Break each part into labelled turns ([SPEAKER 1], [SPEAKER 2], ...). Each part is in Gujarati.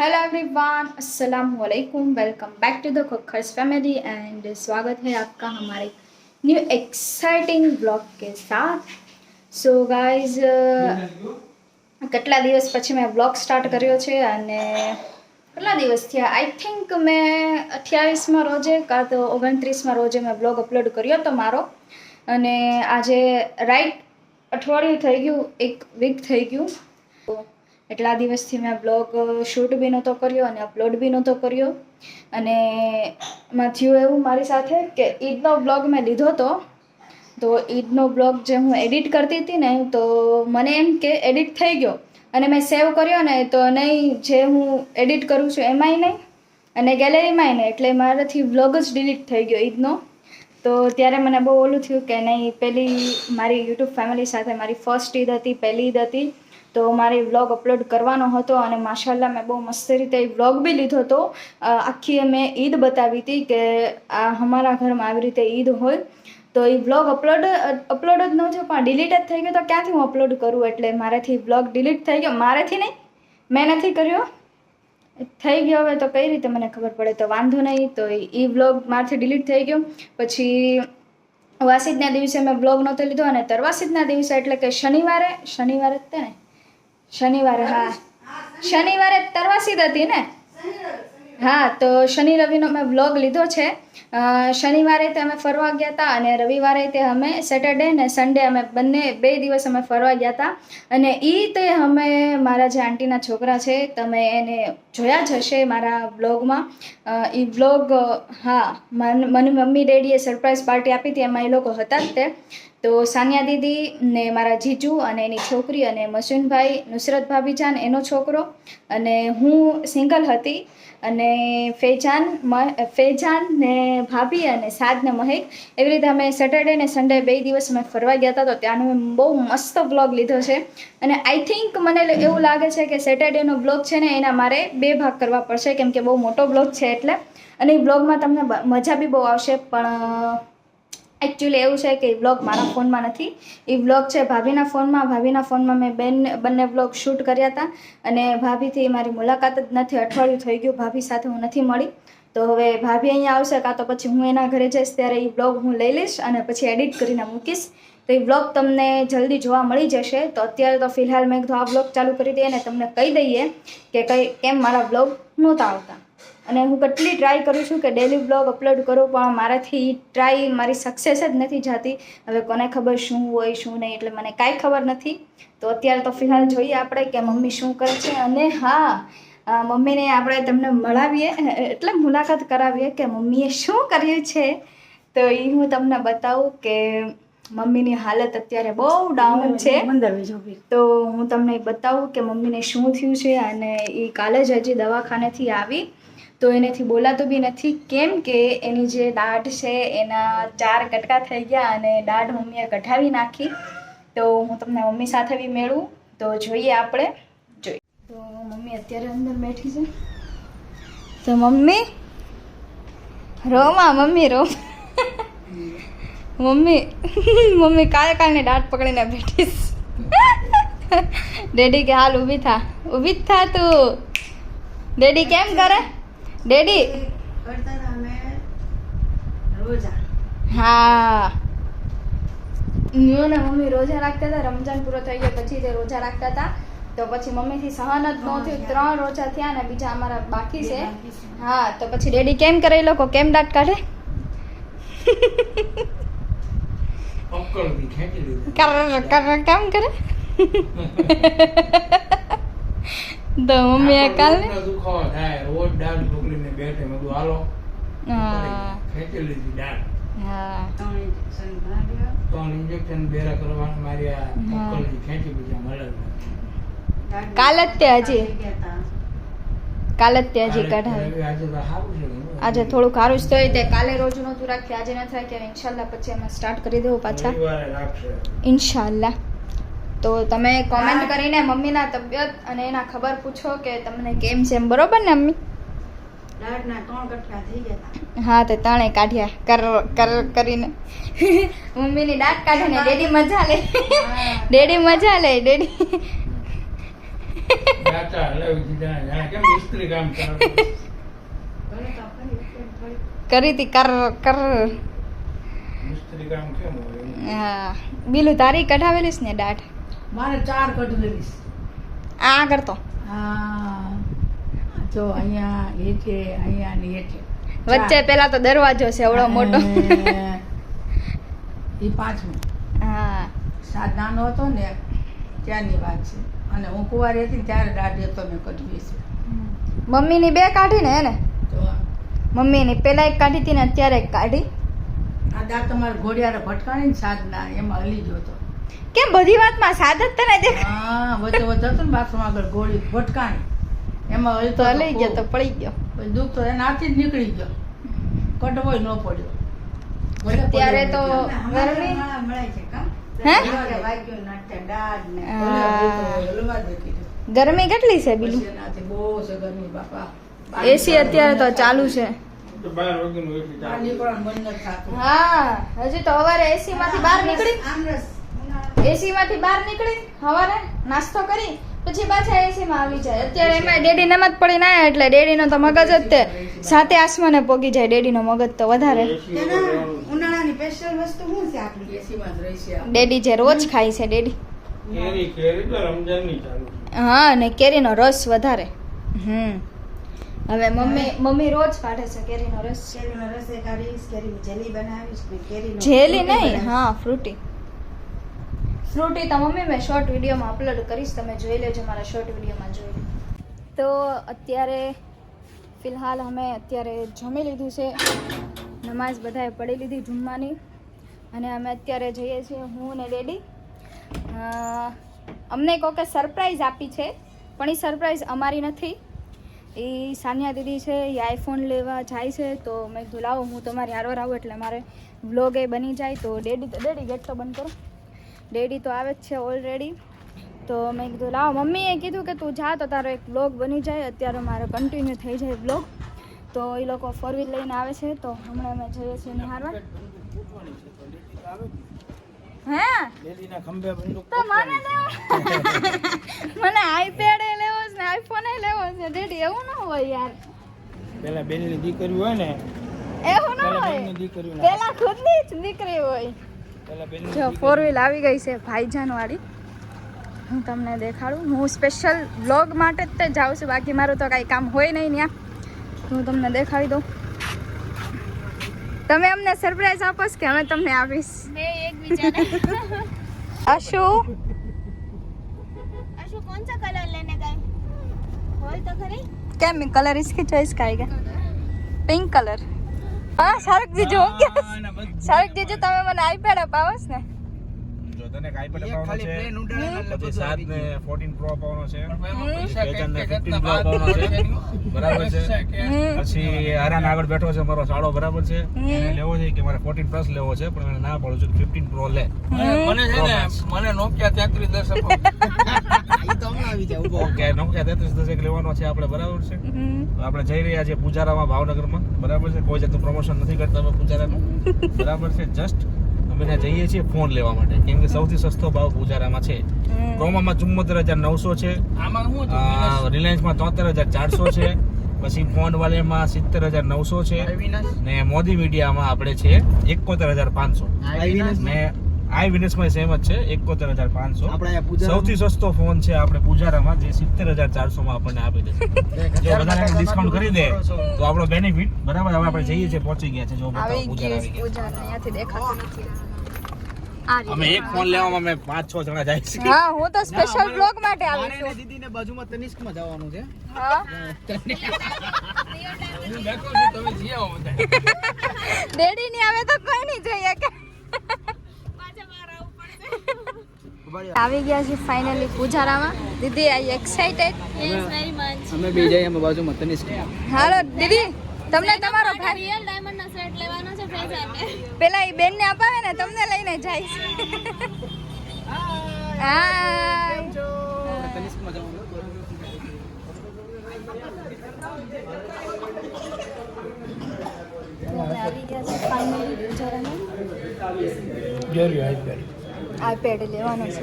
[SPEAKER 1] हेलो एवरीवन, अस्सलाम वालेकुम। Welcome back to the Khakhars family and स्वागत है आपका हमारे न्यू एक्साइटिंग ब्लॉग के साथ। सो गाइज કેટલા દિવસ પછી મેં બ્લોગ સ્ટાર્ટ કર્યો છે અને કેટલા દિવસ થયા, આઈ થિંક મેં 28માં રોજે કાં તો 29માં રોજે મેં બ્લોગ અપલોડ કર્યો હતો મારો, અને આજે રાઈટ અઠવાડિયું થઈ ગયું, એક વીક થઈ ગયું। એટલા દિવસથી મેં બ્લોગ શૂટ બી નહોતો કર્યો અને અપલોડ બી નહોતો કર્યો। અને એમાં થયું એવું મારી સાથે કે ઈદનો બ્લોગ મેં લીધો હતો, તો ઈદનો બ્લોગ જે હું એડિટ કરતી હતી ને, તો મને એમ કે એડિટ થઈ ગયો અને મેં સેવ કર્યો ને, તો નહીં જે હું એડિટ કરું છું એમાંય નહીં અને ગેલેરીમાંય નહીં, એટલે મારાથી બ્લોગ જ ડિલીટ થઈ ગયો ઈદનો। તો ત્યારે મને બહુ ઓલું થયું કે નહીં, પહેલી મારી યુટ્યુબ ફેમિલી સાથે મારી ફર્સ્ટ ઈદ હતી, પહેલી ઈદ હતી, તો મારે વ્લોગ અપલોડ કરવાનો હતો અને માશાલ્લાહ મેં બહુ મસ્ત રીતે એ વ્લોગ બી લીધો હતો। આખી મેં ઈદ બતાવી હતી કે આ અમારા ઘરમાં આવી રીતે ઈદ હોય, તો એ વ્લોગ અપલોડ જ ન થયો, પણ ડિલીટ જ થઈ ગયો, તો ક્યાંથી હું અપલોડ કરું? એટલે મારાથી વ્લોગ ડિલીટ થઈ ગયો, મારેથી નહીં, મેં નથી કર્યો, થઈ ગયો। હવે તો કઈ રીતે મને ખબર પડે? તો વાંધો નહીં, તો એ વ્લોગ મારાથી ડિલીટ થઈ ગયો। પછી વાસીદના દિવસે મેં વ્લોગ નહોતો લીધો, અને તરવાસીદના દિવસે એટલે કે શનિવારે જ તે ને, શનિવારે, હા શનિવારે તરવાસીદ હતી ને, હા, તો શનિ રવિનો મેં વ્લોગ લીધો છે। શનિવારે તે અમે ફરવા ગયા હતા અને રવિવારે તે અમે સેટરડે ને સન્ડે અમે બે દિવસ અમે ફરવા ગયા હતા। અને એ તે અમે મારા જે આંટીના છોકરા છે, તમે એને જોયા જ હશે મારા બ્લોગમાં, એ બ્લોગ, હા, મને મમ્મી ડેડીએ સરપ્રાઈઝ પાર્ટી આપી હતી, એમાં એ લોકો હતા જ તે। તો સાનિયા દીદી ને મારા જીજુ અને એની છોકરી અને મસૂનભાઈ, નુસરત ભાભીજાન એનો છોકરો, અને હું સિંગલ હતી, અને ફેજાન ને ભાભી અને સાદ ને મહેક, એવી રીતે અમે સેટરડે ને સન્ડે 2 દિવસ અમે ફરવા ગયા હતા। તો ત્યાંનો મેં બહુ મસ્ત બ્લોગ લીધો છે, અને આઈ થિંક મને એવું લાગે છે કે સેટરડેનો બ્લોગ છે ને એના મારે 2 ભાગ કરવા પડશે, કેમ કે બહુ મોટો બ્લોગ છે એટલે, અને એ બ્લોગમાં તમને મજા બી બહુ આવશે। પણ એકચ્યુઅલી એવું છે કે એ વ્લોગ મારા ફોનમાં નથી, એ વ્લોગ છે ભાભીના ફોનમાં મેં બંને વ્લોગ શૂટ કર્યા હતા, અને ભાભીથી મારી મુલાકાત જ નથી, અઠવાડિયું થઈ ગયું ભાભી સાથે હું નથી મળી। તો હવે ભાભી અહીંયા આવશે કાં તો પછી હું એના ઘરે જઈશ, ત્યારે એ વ્લોગ હું લઈ લઈશ અને પછી એડિટ કરીને મૂકીશ, તો એ વ્લોગ તમને જલ્દી જોવા મળી જશે। તો અત્યારે તો ફિલહાલ મેં કીધું આ વ્લોગ ચાલુ કરી દઈએ અને તમને કહી દઈએ કે કેમ મારા વ્લોગ નહોતા આવતા, અને હું કેટલી ટ્રાય કરું છું કે ડેલી બ્લોગ અપલોડ કરું, પણ મારાથી ટ્રાય મારી સક્સેસ જ નથી જતી। હવે કોને ખબર શું હોય શું નહીં, એટલે મને કાંઈ ખબર નથી। તો અત્યારે તો ફિલહાલ જોઈએ આપણે કે મમ્મી શું કરે છે, અને હા, મમ્મીને આપણે તમને મળાવીએ, એટલે મુલાકાત કરાવીએ કે મમ્મીએ શું કર્યું છે। તો એ હું તમને બતાવું કે મમ્મીની હાલત અત્યારે બહુ ડાઉન છે, તો હું તમને બતાવું કે મમ્મીને શું થયું છે। અને એ કાલે જ હજી દવાખાનેથી આવી, તો એનેથી બોલાતું બી નથી, કેમ કે એની જે દાઢ છે એના 4 કટકા થઈ ગયા અને દાઢ મમ્મીએ કઢાવી નાખી। તો હું તમને મમ્મી સાથે બી મેળવું, તો જોઈએ આપણે, જોઈએ। તો મમ્મી અત્યારે અંદર બેઠી છે, તો મમ્મી રોમાં, મમ્મી રો, મમ્મી કાળની દાઢ પકડીને બેઠીશ। ડેડી કે હાલ ઊભી થા તું, ડેડી કેમ કરે ડેડી? હા, મમ્મી રોજા રાખતા હતા, રમજાન પૂરો થઈ ગયો પછી તે રોજા રાખતા હતા, તો પછી મમ્મીથી સહન જ ન થયું, 3 રોજા થયા ને બીજા અમારા બાકી છે। હા, તો પછી ડેડી કેમ કરે, એ લોકો કેમ દાંત કાઢે? કેમ કરે? તો મમ્મી કાલ કાલ જ તે હજી કઢાવી, આજે થોડુંક સારું જ થયું, તે કાલે રોજ નહોતું રાખ્યું, આજે નથી રાખ્યા, ઇન્શાલ્લાહ પછી અમે સ્ટાર્ટ કરી દેવું પાછા, ઇન્શાલ્લાહ। તો તમે કોમેન્ટ કરીને મમ્મીના તબિયત અને એના ખબર પૂછો કે તમને કેમ છે એમ, બરોબર ને મમ્મી? હા, તો 3 કાઢ્યા કરીને મમ્મીની દાંત કાઢે ને ડેડી મજા લે, ડેડી
[SPEAKER 2] આટા હલાવી દીધા જાણે કેમ મિસ્ત્રી કામ કરે
[SPEAKER 1] કરી હતી કર
[SPEAKER 2] મિસ્ત્રી કામ કેમ હોય એવું.
[SPEAKER 1] હા બીલું તારી કઢાવેલીશ ને દાઢ
[SPEAKER 3] મારે 4 કઢાવેલી છે.
[SPEAKER 1] આ કરતો
[SPEAKER 3] આ જો અહીંયા હેઠે અહીંયા ને હેઠે
[SPEAKER 1] વચ્ચે પેલા તો દરવાજો છે એવડો મોટો
[SPEAKER 3] એ 5મો
[SPEAKER 1] હા
[SPEAKER 3] સાદ નાનો હતો ને ત્યાંની વાત છે અને હું કુંવારી હતી ને ત્યારે દાઢી તો મેં કઢવી છે.
[SPEAKER 1] મમ્મીની બે કાઢી ને એને
[SPEAKER 3] તો
[SPEAKER 1] મમ્મીની પેલા એક કાઢી હતી ને અત્યારે એક કાઢી
[SPEAKER 3] આ દાંત તમારે ઘોડિયારે ભટકાણી ને સાદના એમાં હલી ગયો હતો.
[SPEAKER 1] કેમ બધી વાતમાં સાદ જ તને દેખ
[SPEAKER 3] હા વચ્ચે વચ્ચે હતો ને બાથરૂમ આગળ ગોળી ભટકાણી એમાં હલતો
[SPEAKER 1] તો લઈ ગયો તો પડી ગયો
[SPEAKER 3] પછી દુઃખ તો એના હાથથી જ નીકળી ગયો કઢવો ન પડ્યો.
[SPEAKER 1] અત્યારે તો ગરમી હે ગરમી કેટલી છે બીલું
[SPEAKER 3] બહુ છે ગરમી બાપા.
[SPEAKER 1] એસી અત્યારે તો ચાલુ છે
[SPEAKER 2] તો 12 વાગ્યાનું એસી
[SPEAKER 3] બહાર
[SPEAKER 2] ચાલુ.
[SPEAKER 3] નીકળવાનું મન નથી થતું.
[SPEAKER 1] હા હજી તો સવારે એસી માંથી બહાર નીકળી એસી માંથી બહાર નીકળી સવારે નાસ્તો કરી પછી પાછા એસી માં આવી જાય. અત્યારે એમાં ડેડી નમત પડી ના એટલે ડેડી નો તો મગજ જ તે સાતે આસમાને પોગી જાય. ડેડી નો મગજ તો વધારે.
[SPEAKER 2] એસી વગર રહેવાનું.
[SPEAKER 4] ઉનાળાની સ્પેશિયલ વસ્તુ શું છે આપણી?
[SPEAKER 3] એસીમાં જ રહી છે આ.
[SPEAKER 1] ડેડી જે રોજ ખાય છે ડેડી.
[SPEAKER 2] કેરી તો રમજાનની ચાલુ છે.
[SPEAKER 1] હા ને કેરીનો રસ વધારે. હવે મમ્મી રોજ કાઢે છે કેરીનો રસ.
[SPEAKER 4] કેરીનો રસ એ કાઢીશ, કેરીની જેલી બનાવીશ, ને કેરીનો
[SPEAKER 1] જેલી નહીં, હા ફ્રૂટી. ફ્રૂટી તો મમ્મી મેં શોર્ટ વિડીયોમાં અપલોડ કરીશ, તમે જોઈ લેજો, મારા શોર્ટ વિડીયોમાં જોઈ લો. તો અત્યારે ફિલહાલ અમે અત્યારે જમી લીધું છે, નમાઝ બધાએ પડી લીધી જમવાની, અને અમે અત્યારે જઈએ છીએ હું ને ડેડી. અમને કોકે સરપ્રાઈઝ આપી છે, પણ એ સરપ્રાઈઝ અમારી નથી, એ સાનિયા દીદી છે, એ આઈફોન લેવા જાય છે. તો મેં કીધું લાવો હું તમારી હારવાર આવું એટલે મારે વ્લોગ એ બની જાય. તો ડેડી ગેટ તો બંધ કરો. ડેડી તો આવે જ છે ઓલરેડી. તો મેં કીધું લાવો, મમ્મીએ કીધું કે તું જા તો તારો એક વ્લોગ બની જાય, અત્યારે મારો કન્ટિન્યુ થઈ જાય વ્લોગ. તો એ લોકો 4 વ્હીલ લઈને આવે છે, તો હમણાં અમે જઈએ છીએ નિહારવા. હે
[SPEAKER 2] લેડીના ખંભે બંદૂક
[SPEAKER 1] તો મને લેવો મને આઈપેડ એ લેવો છે ને આઈફોન એ લેવો છે. ડેડી એવું ન હોય યાર,
[SPEAKER 2] પેલા બેનની દીકરી હોય ને,
[SPEAKER 1] એવું ન
[SPEAKER 2] પેલા
[SPEAKER 1] હોય,
[SPEAKER 2] બેનની દીકરી ના.
[SPEAKER 1] પેલા ખુદની જ દીકરી હોય.
[SPEAKER 2] પેલા બેનની
[SPEAKER 1] જો 4 વ્હીલ આવી ગઈ છે ભાઈજાન વાળી, હું તમને દેખાડું. હું સ્પેશિયલ વ્લોગ માટે જ તે જાઉં છું, બાકી મારું તો કાંઈ કામ હોય નહીં ત્યાં. હું તમને દેખાડી દઉં. તમે અમને સરપ્રાઈઝ આપો કે અમે તમને આપીશ?
[SPEAKER 5] मैं एक विचार
[SPEAKER 1] અશુ
[SPEAKER 5] अशु कौन सा कलर लेने का है बोल तो खरी
[SPEAKER 1] કેમ કલર इसकी चॉइस का है પિંક કલર? હા શાહરુખ જીજુ, હું કે શાહરુખ જીજુ તમે મને આઈપેડ અપાવોસ ને?
[SPEAKER 6] જો તને એક iPad અપાવવાનો છે, પછી 7 ને 14 Pro અપાવવાનો છે, 2015 Pro અપાવવાનો છે, બરાબર છે. પછી આરાન આગળ બેઠો છે મારો સાળો, બરાબર છે, એને લેવો છે કે મારે 14 પ્લસ લેવો છે, પણ મને ના પાડું છું કે 15 Pro લે.
[SPEAKER 2] મને છે ને, મને Nokia 3310 આપો.
[SPEAKER 6] ઓકે, Nokia 3310 લેવાનો છે આપણે, બરાબર છે. તો આપણે જઈ રહ્યા છીએ પૂજારામાં, ભાવનગરમાં, બરાબર છે. કોઈ જાતનું પ્રમોશન નથી કરતા અમે પૂજારાનું, બરાબર છે. જસ્ટ અમે ત્યાં જઈએ છીએ ફોન લેવા માટે, કેમ કે સૌથી સસ્તો ભાવ પૂજારામાં છે. ક્રોમામાં 74,900 છે,
[SPEAKER 2] આમાં શું હતું?
[SPEAKER 6] રિલાયન્સમાં 73,400 છે, પછી ફોન વાલેમાં 70,900 છે, ને મોદી મીડિયામાં આપણે છે 71,500, ને આઈ વિનેસમાં સેમ જ છે 71,500. સૌથી સસ્તો ફોન છે આપણે પૂજારામાં, જે 70,400 માં આપણને આપી દે. જો બધાને ડિસ્કાઉન્ટ કરી દે તો આપણો બેનિફિટ, બરાબર. હવે આપણે જઈએ છીએ, પહોંચી ગયા છે. જો
[SPEAKER 1] આવી
[SPEAKER 6] પૂજારા
[SPEAKER 1] ગઈ
[SPEAKER 6] આવી ગયા.
[SPEAKER 1] પૂજા અહીંયાથી દેખાતું નથી. આ રીતે.
[SPEAKER 6] અમે એક ફોન લેવામાં અમે 5-6 જણા જાય છે.
[SPEAKER 1] હા, હું તો સ્પેશિયલ બ્લોગ માટે આવી છું.
[SPEAKER 4] દીદીને બાજુમાં તનિષ્કમાં જવાનું છે.
[SPEAKER 1] હા
[SPEAKER 2] હું બેઠો છું, તમે જઈ આવો બધા.
[SPEAKER 1] ડેડી ની આવે તો કોઈ નહીં જોઈએ કે. આવી ગયા છે ફાઇનલી પૂજારામાં. દીદી આઈ એક્સાઇટેડ?
[SPEAKER 5] यस वेरी मच
[SPEAKER 4] અમે બે જઈએ અમે બાજુમાં તનિષ્કમાં.
[SPEAKER 1] હાલો દીદી, તમને તમારો ભાઈ
[SPEAKER 5] रियल डायमंड નો સેટ લેવાનો છે ફેઝરને
[SPEAKER 1] પેલા ઈ બેન ને અપાવે ને, તમને લઈને જાય. હાય.
[SPEAKER 4] તનિષ્કમાં જવાનું.
[SPEAKER 1] અમે આવી ગયા છે ફાઇનલી પૂજારામાં.
[SPEAKER 2] જોયું આઈપેડ.
[SPEAKER 1] આઈપેડ લેવાનો છે.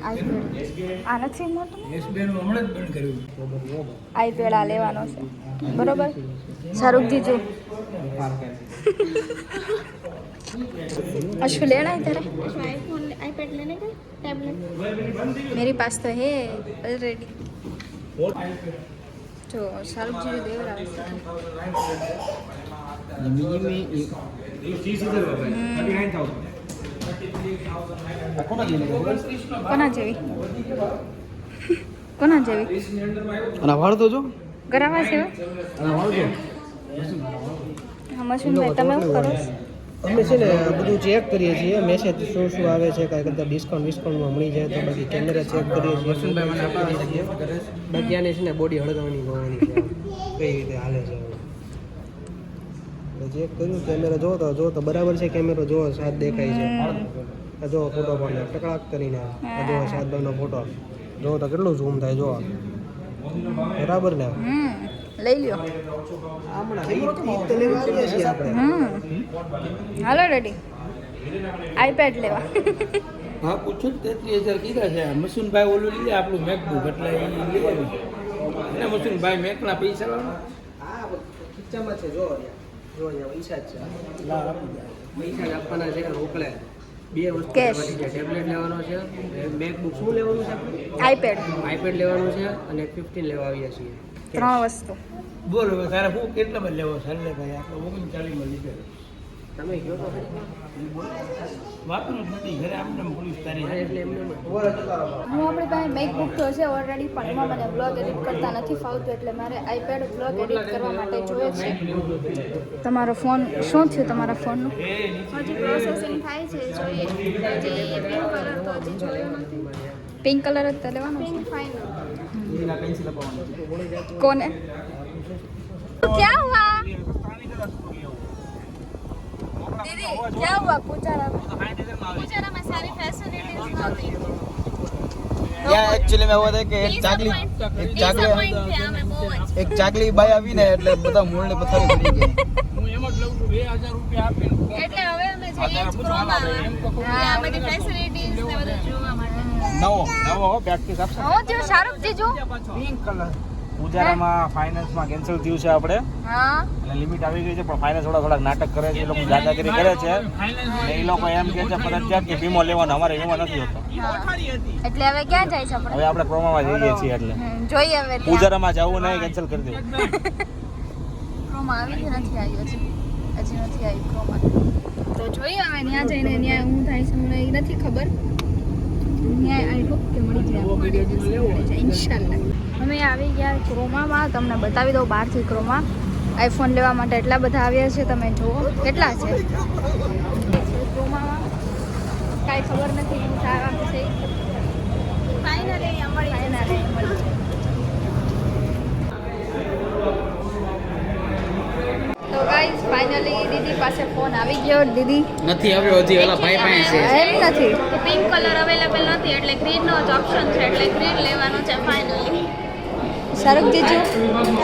[SPEAKER 1] આઈપેડ આ નથી મોટું
[SPEAKER 2] એસબીઆઈ નું હમણાં જ બંધ કર્યું.
[SPEAKER 1] આઈપેડ આ લેવાનો છે બરોબર શાહरुख जीजू अशु लेना है तेरा
[SPEAKER 5] आईफोन आईपैड लेने का टैबलेट
[SPEAKER 1] मेरे पास तो है ऑलरेडी तो शाहरुख जीजू देवरा કોના જેવી કોના જેવી
[SPEAKER 7] અને વાળ તો જો
[SPEAKER 1] ગરાવા છે
[SPEAKER 7] અને વાળ જો
[SPEAKER 1] મશીનભાઈ તમે શું કરો છો?
[SPEAKER 7] અમે છે ને બધું ચેક કરીએ છીએ મેસેજ શું શું આવે છે કાંઈ કદાચ ડિસ્કાઉન્ટમાં મળી જાય તો બાકી કેમેરા ચેક કરીએ છીએ વસુંભાઈ મને આપી શકીએ બાકી આને છે ને બોડી હળગાવવાની ગોવાની છે કઈ રીતે હાલે છે ચેક કર્યું કેમેરા જો તો બરાબર છે કેમેરો જો સાથ દેખાય છે આ જો ફોટો પણ ટકડાક કરીને આ જો સાતભાઈનો ફોટો જો તો કેટલું ઝૂમ થાય જો બરાબર ને
[SPEAKER 1] લઈ લ્યો
[SPEAKER 7] હમણાં ઈ તો લેવા આવીએ છીએ આપણે
[SPEAKER 1] હાલો રેડી આઈપેડ લેવા
[SPEAKER 2] હા પૂછો 33,000 કીધા છે મસુનભાઈ ઓલું લીધે આપણું મેકબુક એટલે એ લઈ આવી એને મસુનભાઈ મેકના પૈસા લાવો
[SPEAKER 7] હા ખીચામાં છે જો અહીંયા પૈસા જ છે પૈસા જ આપવાના છે રોકડે બે વસ્તુ
[SPEAKER 1] Cash.
[SPEAKER 7] લેવાની છે ટેબ્લેટ લેવાનો છે મેકબુક શું લેવાનું છે
[SPEAKER 1] આઈપેડ
[SPEAKER 7] આઈપેડ લેવાનું છે અને 15 લેવા આવીએ છીએ
[SPEAKER 1] 3 વસ્તુ
[SPEAKER 2] બોલ હવે તારે હું કેટલા બધ લેવો સરલે ભાઈ આપણે 39 માં લીધે
[SPEAKER 7] તમે કયો તો ખરી
[SPEAKER 2] વાપરું જ નથી ઘરે આમને પોલીસ તારી
[SPEAKER 7] હા, એટલે એમને
[SPEAKER 1] હું આપણી પાસે મેકબુક તો છે ઓલરેડી પણ એમાં મને બ્લોગ એડિટ કરતા નથી ફાવતું એટલે મારે આઈપેડ બ્લોગ એડિટ કરવા માટે જોઈએ છે તમારો ફોન શું થયું તમારા ફોનનું
[SPEAKER 5] હજી પ્રોસેસિંગ થાય છે જોઈએ હજી પિંક કલર તો હજી જોયો નથી
[SPEAKER 1] પિંક કલર જ તો લેવાનો છે
[SPEAKER 5] પિંક ફાઇનલ
[SPEAKER 1] કોને क्या हुआ दीदी क्या हुआ पूछा
[SPEAKER 5] पूछा सारी फैसिलिटीज होती
[SPEAKER 8] ત્યાં એકચ્યુઅલી મેં એવું કે એક ચાકલી બાઈ આવીને એટલે બધા મૂળ ને પથારી પડી ગઈ
[SPEAKER 2] હું એમ જ લઉં છું 2000 રૂપિયા આપીને
[SPEAKER 5] એટલે હવે અમે જઈએ જ ક્રોમા આ બધી ફેસિલિટીઝ ને બધું જોવા માટે
[SPEAKER 6] નવો પ્રેક્ટિસ આપશે
[SPEAKER 1] હું થયું શાહરુખ જીજુ
[SPEAKER 6] પિંક કલર ઉજારામાં ફાઇનાન્સમાં કેન્સલ થયું છે આપણે
[SPEAKER 1] હા
[SPEAKER 6] એટલે લિમિટ આવી ગઈ છે પણ ફાઇનાન્સ થોડાક નાટક કરે છે એ લોકો દાદાગીરી કરે છે ને એ લોકો એમ કહે છે ફરજિયાત કે વીમો લેવાનો અમારે વીમો નથી હોતો
[SPEAKER 1] એટલે હવે ક્યાં જાય છે આપણે
[SPEAKER 6] હવે આપણે ક્રોમામાં જઈએ છીએ એટલે
[SPEAKER 1] જોઈએ હવે ત્યાં
[SPEAKER 6] ઉજારામાં જવું નહીં કેન્સલ કરી દેવું
[SPEAKER 1] ક્રોમા આવી કે નથી આવ્યો છે હજી નથી આવી ક્રોમા તો જોઈએ હવે ત્યાં જઈને ત્યાં હું થાય છે મને એ નથી ખબર ત્યાં આઈ હોપ કે મળી જાય ઇન્શાલ્લાહ અમે આવી ગયા ક્રોમામાં તમને બતાવી દઉં બહારથી ક્રોમા આઈફોન લેવા માટે એટલા બધા આવ્યા છે તમે જુઓ કેટલા છે ક્રોમામાં કાંઈ ખબર નથી શું સારા છે
[SPEAKER 5] ફાઇનલી મળી તો ગાઈસ ફાઇનલી દીદી પાસે ફોન આવી ગયો દીદી
[SPEAKER 8] નથી આવ્યો હજી ઓલા ભાઈ પાસે છે
[SPEAKER 1] એમ નથી
[SPEAKER 5] પિંક કલર અવેલેબલ નથી એટલે ગ્રીન નો જ ઓપ્શન છે એટલે ગ્રીન લેવાનું છે ફાઇનલી
[SPEAKER 1] શાહરુખ જીજુ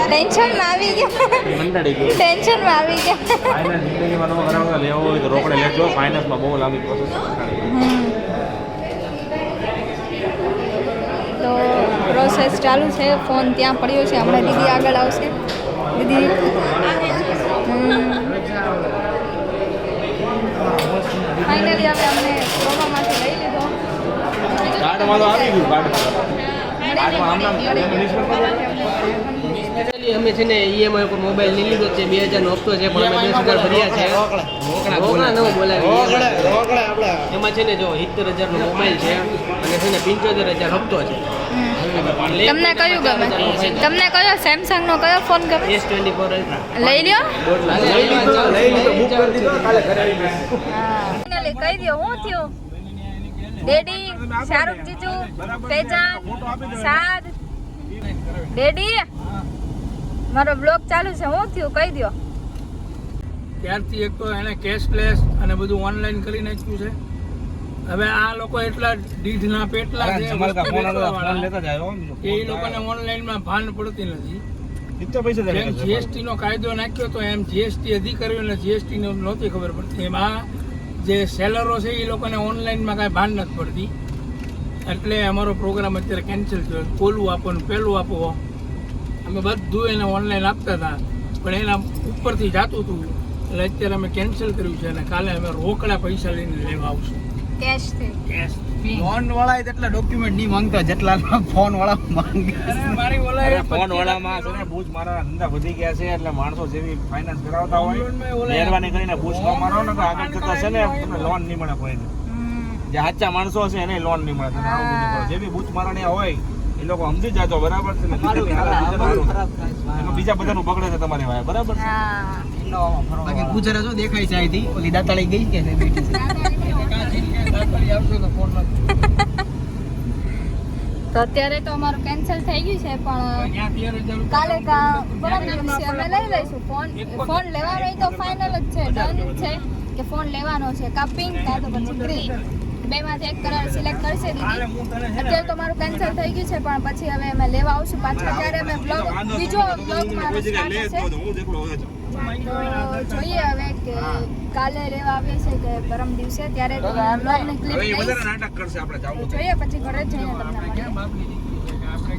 [SPEAKER 1] ટેન્શનમાં આવી ગયા
[SPEAKER 6] મંડાડી ગયું
[SPEAKER 1] ટેન્શનમાં આવી ગયા
[SPEAKER 6] ફાઇનાન્સ જિંદગીમાં નવો કરાવો લેવો હોય તો રોકડે લેજો ફાઇનાન્સમાં બહુ લાંબી પ્રોસેસ
[SPEAKER 1] તો પ્રોસેસ ચાલુ છે ફોન ત્યાં પડ્યો છે હમણાં દીદી આગળ આવશે દીદી ફાઇનલી હવે અમને ક્રોમામાંથી લઈ લીધો
[SPEAKER 6] કાર્ડમાં તો આવી ગયું કાર્ડમાં
[SPEAKER 7] અમે છે ને ઈએમઆઈ ઉપર મોબાઈલ લઈ લીધો છે 2000 નો હપ્તો છે પણ અમે 10,000 ભર્યા છે રોકડા ન બોલાવી એમાં છે ને જો 70,000 નો મોબાઈલ છે અને છે ને 75,000 હપ્તો છે
[SPEAKER 1] તમને કયું ગમે તમને કયો સેમસંગ નો કયો ફોન ગમે
[SPEAKER 7] S24 Ultra
[SPEAKER 1] લઈ લ્યો
[SPEAKER 7] લઈ લીધો બુક કરી દીધો કાલે ઘરે આવી જશે
[SPEAKER 1] ફાઇનલી કહી દો હું થયું ડેડી શાહરુખ જીજુ તેજાન સાદ ડેડી મારો બ્લોગ ચાલુ છે હું થયું કહી દો
[SPEAKER 2] ત્યારથી એક તો એને કેશલેસ અને બધું ઓનલાઈન કરી નાખ્યું છે હવે આ લોકો એટલા દીઢના પેટલા છે
[SPEAKER 6] જમાલ કા ફોન
[SPEAKER 2] વસ્તુ
[SPEAKER 6] ફોન લેતા જાય
[SPEAKER 2] કે એ લોકોને ઓનલાઈનમાં ભાન પડતી નથી
[SPEAKER 6] ઇત્તો પૈસા દે
[SPEAKER 2] જેમ જીએસટી નો કાયદો નાખ્યો તો એમ જીએસટી અધિકારીઓને જીએસટી નો નહોતી ખબર પડતી એમાં જે સેલરો છે એ લોકોને ઓનલાઈનમાં કાંઈ ભાન નથી પડતી એટલે અમારો પ્રોગ્રામ અત્યારે કેન્સલ થયો. ઓલું આપો ને પેલું આપો, અમે બધું એને ઓનલાઈન આપતા હતા, પણ એના ઉપરથી જાતું હતું. એટલે અત્યારે અમે કેન્સલ કર્યું છે અને કાલે અમે રોકડા પૈસા લઈને લેવા આવશું.
[SPEAKER 5] કેશ થી
[SPEAKER 2] કેશ.
[SPEAKER 8] ફોન વાળા એટલા ડોક્યુમેન્ટ નહીં માંગતા જેટલા ફોન વાળા માંગે.
[SPEAKER 2] અરે મારી ઓલા
[SPEAKER 6] અરે ફોન વાળામાં છે ને બૂચ મારવાના ધંધા વધી ગયા છે, એટલે માણસો જેવી ફાઇનાન્સ કરાવતા હોય મહેરબાની કરીને બૂચ ન મારો ને તો આગળ જતા છે ને તમને લોન નહીં મળે કોઈને. જે સાચા માણસો છે એને લોન નહીં મળે. તમે આવું બધું કરો. જે બી બૂચ મારવાની હોય એ લોકો સમજી જાજો, બરાબર છે ને? એમાં બીજા બધાનું બગડે છે તમારી વાય, બરાબર છે?
[SPEAKER 8] બાકી ગુજરાત જો દેખાય છે અહીંથી ઓલી દાતાળી ગઈ કે છે બેઠી છે.
[SPEAKER 1] તો અત્યારે તો અમારું કેન્સલ થઈ ગયું છે, પણ કાલે પરમ દિવસે અમે લઈ લઈશું ફોન લેવાનો હોય તો ફાઇનલ જ છે, ડન છે કે ફોન લેવાનો છે, કા પિંક કા તો પછી ગ્રીન, બેમાંથી એક કલર સિલેક્ટ કરશે દીદી. અત્યારે તો મારું કેન્સલ થઈ ગયું છે, પણ પછી હવે અમે લેવા આવશું પાછા, ત્યારે અમે બીજો બ્લોગ મારો સ્ટાર્ટ થશે. તો જોઈએ હવે કે કાલે લેવા આવીએ છે કે પરમ દિવસે, ત્યારે બ્લોગની ક્લિપ લઈશ.
[SPEAKER 6] નાટક કરશે આપણે જાવું.
[SPEAKER 1] જોઈએ પછી ઘરે જઈને તમને મળીએ.
[SPEAKER 2] આપણે